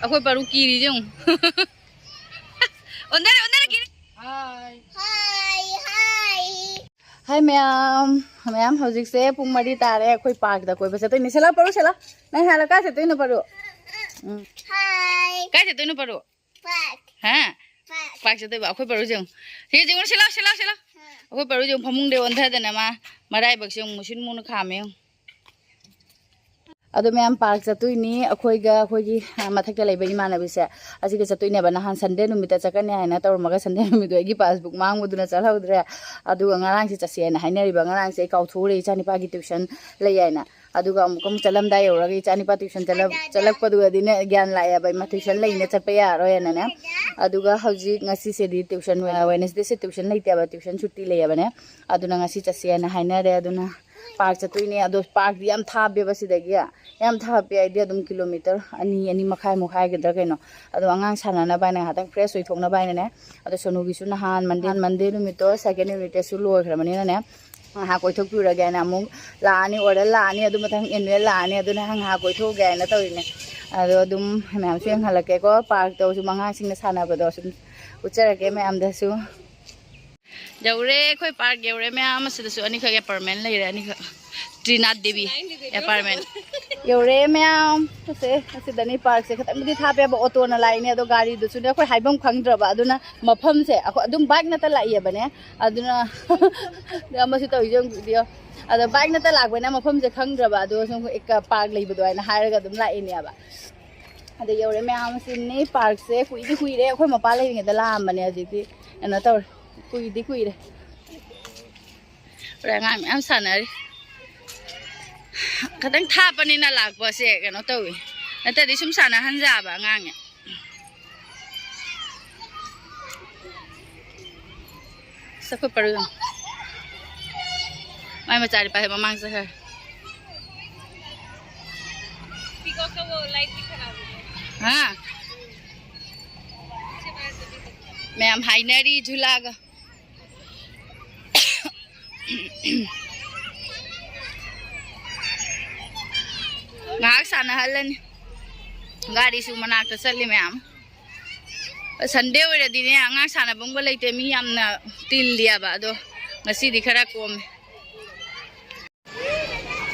अखोई परू कीरी जो ओंदर ओंदर कीरी हाय हाय मैम मैम हौजिक से पुंग मरी तारे अखोई पार्क दा कोई बसे तो निसला परू चला नहीं हाला का से तो न परू हाय का से तो न परू पार्क हां पार्क से तो अखोई परू जो ठीक है चला चला चला अखोई परू जो फमुंग दे ओंधा देना मा मराई बक्से मुसिन मुन खामे अदो मैम पार्क चतुइनी अखोइगा अखोइगी मथक्ता लेबा इमानबीसे असिगे चतुइनेबा नहान संडे नुमिता चकने हाइना तौरमगा संडे नुमितो एगी पासबुक मांगबुदुना चलहौद्रे अदुगा ngarang si chasiena hainariba ngarang se kauthure ichanipa gi tuition layina aduga amukam chalamda yoraga ichanipa tuition chalakpaduga dine gyan laaya bai ma tuition layine chappa yaroyana ne aduga hauji ngasi se di tuition Wednesday se tuition laite ba tuition chutti layaba ne aduna ngasi chasiena hainare aduna park चतुइने अदो park दी याम थाबे बसिदगी याम थाबे idea दुम kilometre अनि मखाय मुखाय गदर कैनो अदो अंगांग सानाना बायना हातंग फ्रेश ओइ थोकना बायना ने अदो सोनुगिसु नहान मंडे नुमितो सेकेंड यूनिट सु लोखरमनि ने हा कोइथोक पिरा गायना मु लानी ऑर्डर लानी अदु मथंग एनुअल लानी अदु ना हा कोइथोक गायना तौइने अदो दुम मैम सेंग हलके को पार्क तो सु मंगा सिंग सानाबदो सु उचरके मैम दसु जौरे खोई पार्क यौरे मैम सिदसु अनि खगे अपार्टमेंट लेरे अनि ख त्रिनाथ देवी अपार्टमेंट यौरे मैम से सिदनी पार्क से खतम दि थापे अब ऑटो न लाइने अदो गाड़ी दुसु ने खोई हाइबम खंगद्रबा अदुना मफम से अखो अदुम बाइक न त लाइए बने अदुना अमसि तो इजों वीडियो अदो बाइक न त लागबना मफम से खंगद्रबा अदो सम एक पार्क लेबदो आइना हायरगा अदुम लाइने आबा अदो यौरे मैम सिनी पार्क से कुइरे खोई मपा लेंगे द लामने अजिति एना तो कुइरे रंगाम याम सानरी खतंग थापनिना लाकबसे कनो तौइ नतदि सुम साना हंजाबा ngange सको पड़ो माय मचारी पाहे ममांग से है पिको का वो लाइट भी खराब हो गया हां मैम हाइनरी झुलागा ngak sana halan gari su manak ta salli ma'am Sunday ओइरदि ने ngak sana bungba leite mi yamna til liya ba do ngasi di khara kom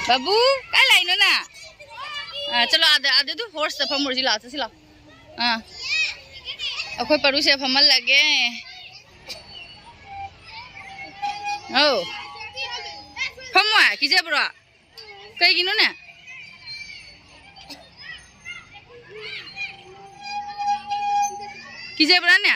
babu kai laino na chalo ade tu horse ta famur jila ta sila akhoi paru se famal lage oh famwa kije bro kai gino na kije berani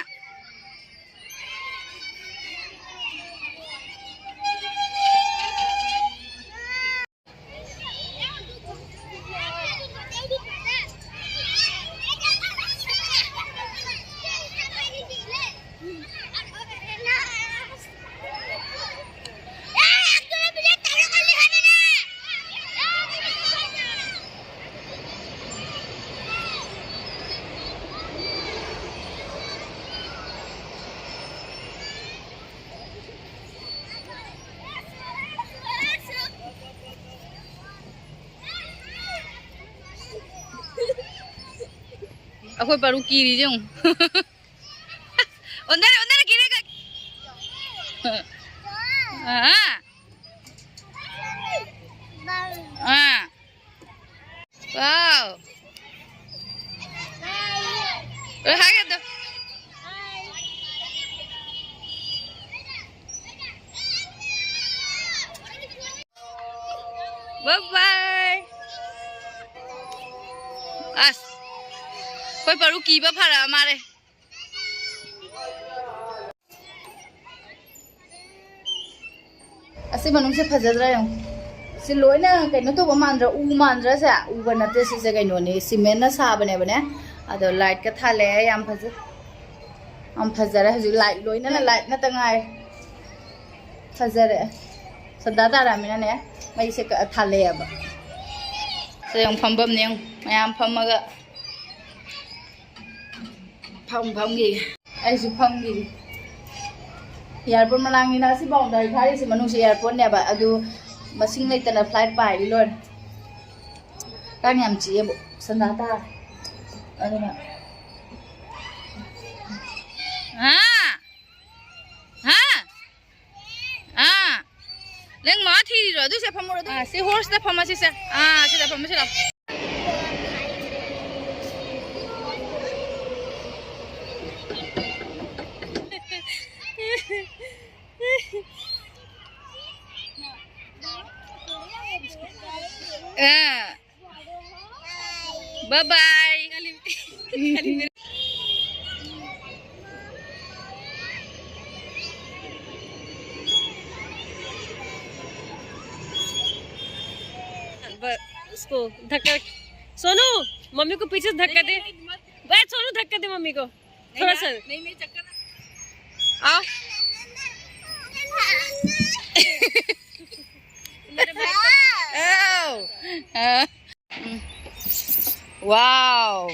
अखोई परू कीरी जो ओंदर ओंदर कीरी का हां हां wow हागे तो bye by us कोई परू की बा फरा मारे असे मनुंग से फजद्रा यो से लोइना कइनो तो मानद्रा उ मानद्रा से उ बनते से कइनो ने सीमेंट ना साबने बने अदो लाइट का थाले याम फजरे हजु लाइट लोइना ना लाइट ना तंगाय फजरे सदा तारामिना ने मई से थाले अब से यम फंबम ने मयाम फमगा फंगी ऐसु फंगी एयरपोर्ट मलांगी ना से बाउंडरी थारी से मनु से एयरपोर्ट ने बा अदु मसिंग लेतना फ्लाइट पाइ लोन कांग याम ची बो संदाता ꯑꯗꯨꯅ ꯅꯪ ꯃꯥ ꯊꯤꯔꯤꯔꯣ ꯑꯗꯨꯁꯦ ꯐꯝꯃꯨꯔꯣ ꯑꯗꯨ ꯁꯤ ꯍꯣꯔꯁꯇ ꯐꯝꯃꯁꯤꯁꯦ ꯁꯤꯗ ꯐꯝꯃꯁꯤ ꯂꯥꯛꯑꯣ bye bye उसको धक्का सोनू मम्मी को पीछे से धक्का दे वह सोनू धक्का दे मम्मी को थोड़ा सा नहीं चक्कर आओ wow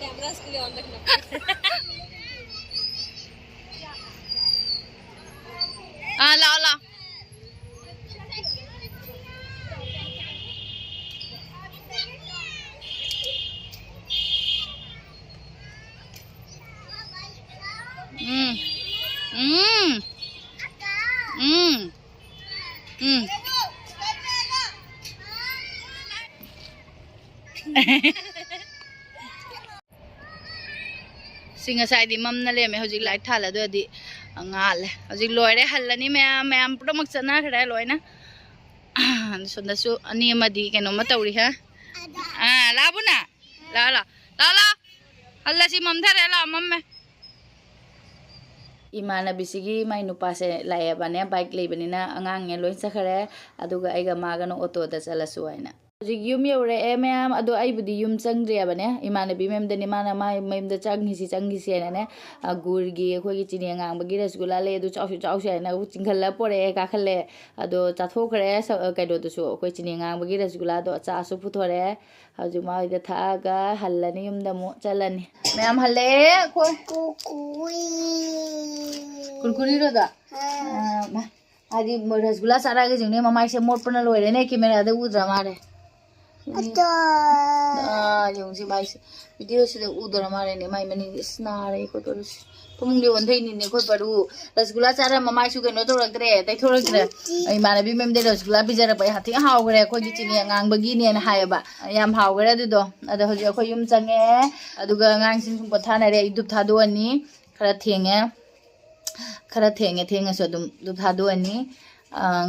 कैमरा इसके लिए ऑन रखना लाओ लाओ सिंग साइडी ममना लेमे हजिक लाइट थाल अदुदी ngaale hojik loire hallani ma'am पुरमक चना खरा लोइना सोंदसु अनि मदी केनो म तौरी हा लाबुना ला ला ला ला हल्लासी ममथरे ला मम्मे इमानबिसिगी माइ नुपासे लायबाने बाइक लेबनिना अंगांगे लोइन सखरे अदुगा आइगा मागनो ऑटो दा चलसु आइना हजिक युम यौरे मैम अदो आइबुदी युम चंग्रियाबने इमानबी मैम दनि माना माइ मैम दा चंगिसी ने गुरगी अखोगी चिनी अंगांबगी रसगुल्ला ले अदु चाउसु चाउसु आइना चिंखल्ला पोरे काखले अदो चाथोखरे कैदोदसु अखोई चिनी अंगांबगी रसगुल्ला दो चासु पुथोरे हजिक माइदा थागा हल्लनी युमदा मो चलनी मैम हल्ले खोय कुरकुरी रोदा आदि रसगुल्ला चारागे जिंगने ममाई से मोटपना लोइरेने कैमरा दे उद्रा मारे yung mai video se udara mare ne mai mani snare ko to tum de on thai ni ne ko paru rasgula chara mamai su ke no to rak dre tai thor dre ai mane bi mem de rasgula bi jara bai hathi haw gre ko gi chini ngang bagi ne na hai ba yam haw gre du do ado hoji ko yum change aduga ngang sin sum pathana re idup tha do ani khara thenge so dum dup tha do ani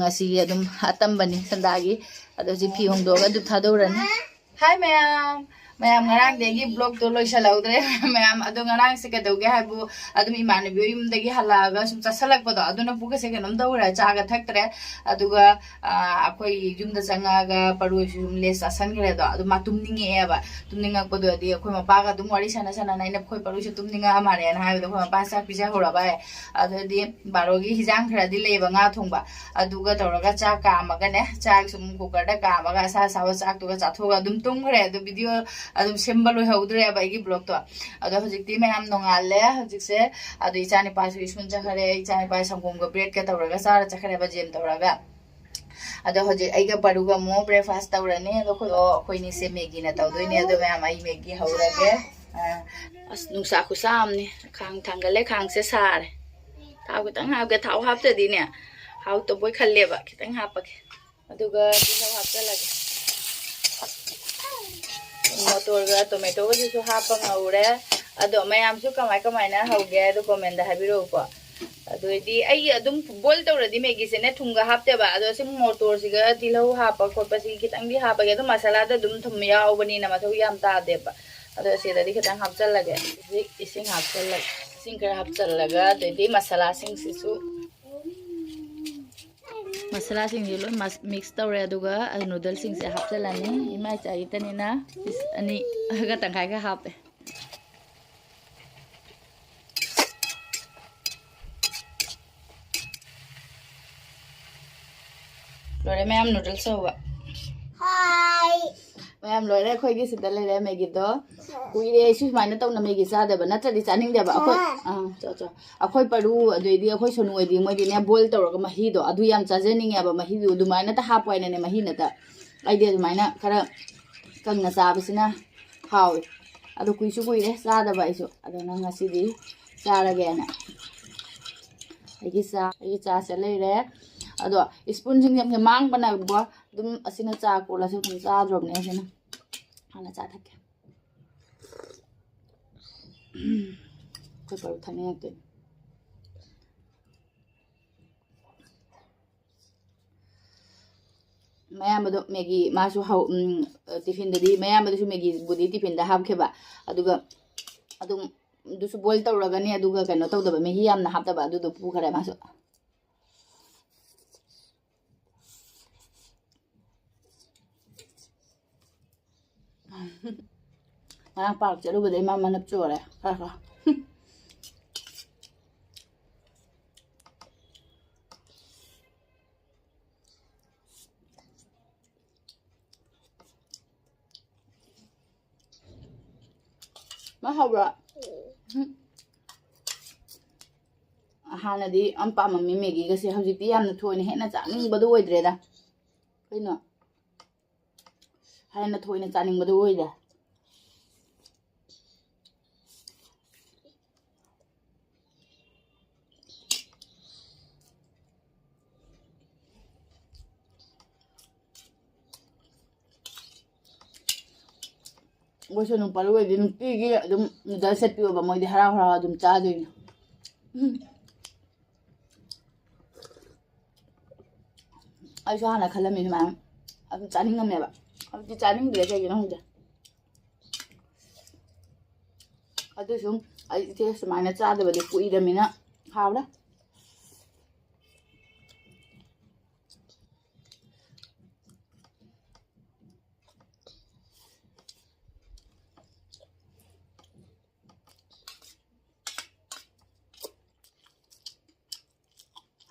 ngasi adum atambani sandagi ado ji phi hong do ga dup tha do ran hi ma'am ma'am ngarang degi blog to loi salaudre ma'am ado ngarang se kadoge habu adum imane bi yum degi halaga sum chasalak bodo aduna puga se kenam dawra chaga thaktre aduga akoi yum da changa ga paru sum les asan gre do adu matum ninge eba tumninga bodo adi akoi ma paga dum wari sana sana naina khoi paru se tumninga amare na hayo do ma pa sa pija hora ba adu di barogi hijang khra di leba nga thongba aduga tawraga cha ka amaga ne cha sum cooker da ka amaga sa sa cha to ga cha thoga dum tum khre adu video adum symbol ho udre ba igi blog to ado hojikti ma'am नोंगाले हजिकसे अदु इचानी पास school चखरे इचानी पास संगोम ग bread के तवरगा सारा चखरे बा GeM तवरगा अदो हजि आइगा परुगा मो ब्रेकफास्ट तवरने अदो खोइनी से मैगी न तवदोइने अदो मैम आई मैगी हौरगे अस नुसा खुसामनी खांग थांगले खांग से सारे थाव खतंग हाबगे थाव हापतदी ने हाउ तो बोय खल्लेबा खतंग हापके अदुगा थाव हापचलगे मोटर गा टोमेटो गा जो हापा ngौरे अदो मैम सु कमाय ना हौगे अदो कमेंट दा हाबिरो को अदोदी आई अदुम बोल तौरदी मैगी से ने थुंगा हापते बा अदो सिम मोटर सिगा तिलौ हापा खोपा सि खितंग भी हापा गे तो मसाला दा दुम थुम यावबनी ना मथौ याम ता देबा अदो सेदादी खतंग हापचल लगे इसिंग हापचल लगे सिंग कर हापचल लगा दोदी मसाला सिंग सिसु मसाला सिंग लो मिक्स तौरे अदुगा नूडल सिंग से हापचलानी इमाय चाई तनिना इस अनि गा तंखाय का हापे लोरे मैम नूडल्स हुआ Hi. मैम लोरे अखोई सिदा लेरे मैगी दो कुइरे सुमाइना तौना मैगी चादबा नत्रदि चानिंगदेबा अखोई चो अखोई परू अदुइदि अखोई सोनुइदि मोइदिने बोइल तौरगा महीदो अदु याम चाजनिंगेबा महीदु दुमाइना ता हापवाइने महीना ता आइदि दुमाइना खरा कंगना चाबसिना हाउ अदु कुइसु कुइरे चादबा आइसु अदु नंग ngasiदि चारगेना आइगी चा से लेरे अदो स्पून जिंग जम मांग बना बो दुम असिना चा कोला से तुम चा द्रोबने असिना हाना चा थके पर थने ते मैम बदो मैगी मासु हाउ टिफिन ददी मैम बदो मैगी बुदी टिफिन दा हाबखेबा अदुगा अदुम दुसु बॉइल तौरगनी अदुगा कनो तौदबा मेही यामना हाबदबा अदुदो पुखरे मासु Nang park chalo bade mama nap chore ha ma hawra hanadi ampa mami megi ga se hawjiti yamna thoine hena chaning badu oidreda kaino hena thoine chaning badu oida Gue sudah numpal gue di nuti gila, dum udah set piu ba mau di harau dum cadoin. Ayo hana kalam ini mah, aku caning ngamnya ba, aku di caning dia kayak gini udah. Aduh sum, ayo itu semuanya cado ba di kui dah mina, hau dah.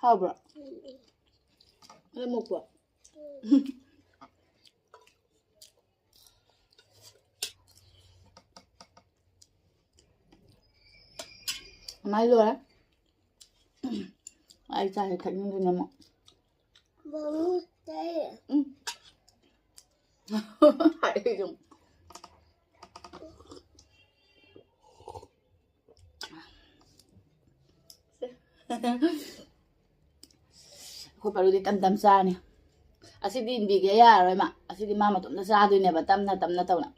Hao bro. Ada mau buat. Mai rồi á. Ai cài thành như thế nào mà. Bố đây. Hãy dùng. Khôi bảo đi tâm xa nè, xin đi bị cái ya rồi mà, xin đi mà tụi nó xa thôi nè, và tâm na tao nè.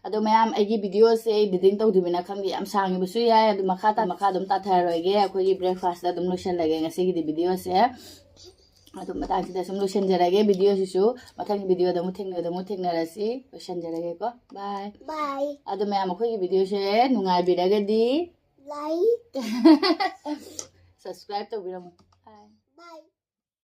Aduh ma'am आई video से editing तौदिबिना खंगे याम सांगे बसु याय अदु मखा दम ताथारोगे अखोई breakfast दा दम lotion लगे ngasi gi video से अदु मतांग सिदा सम lotion Jarange video Sissu Mathang video दमु थेंगना रसी लोशन जरागे को बाय Bye. अदु मैम अखोई वीडियो से नुंगाई बिरागदी Like. सब्सक्राइब तौबिरमु